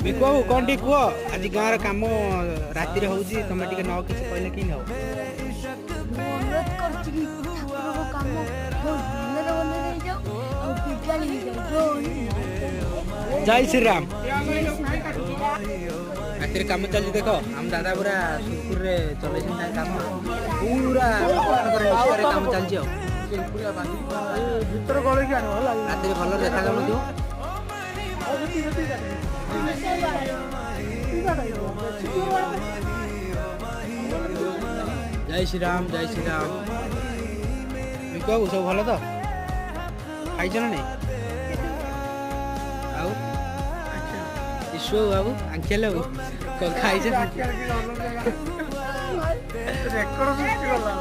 ବିକୁ ବାବୁ କଣ ଟିକେ କୁହ ଆଜି ଗାଁର କାମ ରାତିରେ ହଉଛି ତମେ ଟିକେ ନ କିଛି କହିଲେ କି ହବ। ମୁଁ ଅନୁରୋଧ କରୁଛି କି ଠାକୁରଙ୍କ କାମ ଭଲରେ ଭଲରେ ହେଇଯାଉ ଆଉ ବିଗାଳି ହେଇଯାଉ। ଜୟ ଶ୍ରୀରାମ। ରାତିରେ କାମ ଚାଲିଛି ଦେଖ ଆମ ଦାଦା ପୁରା ସୁରୁଖୁରୁରେ ଚଲେଇଛନ୍ତି ତାଙ୍କ କାମ ପୁରା କାମ ଚାଲିଛି ଆଉ ଭିତରେ ଗଳେଇକି ଆଣିବ ହେଲା। ରାତିରେ ଭଲ ଦେଖାଯାଉନଥିବ। ଜୟ ଶ୍ରୀରାମ ଜୟ ଶ୍ରୀରାମ। ବିକୁ ବାବୁ ସବୁ ଭଲ ତ ଖାଇଛ ନା ନାଇଁ? ଆଉ ଈଶ୍ୱର ବାବୁ ଆଙ୍କେଲ ବାବୁ କଣ ଖାଇଛ? ରେକର୍ଡ ସୃଷ୍ଟି କଲା।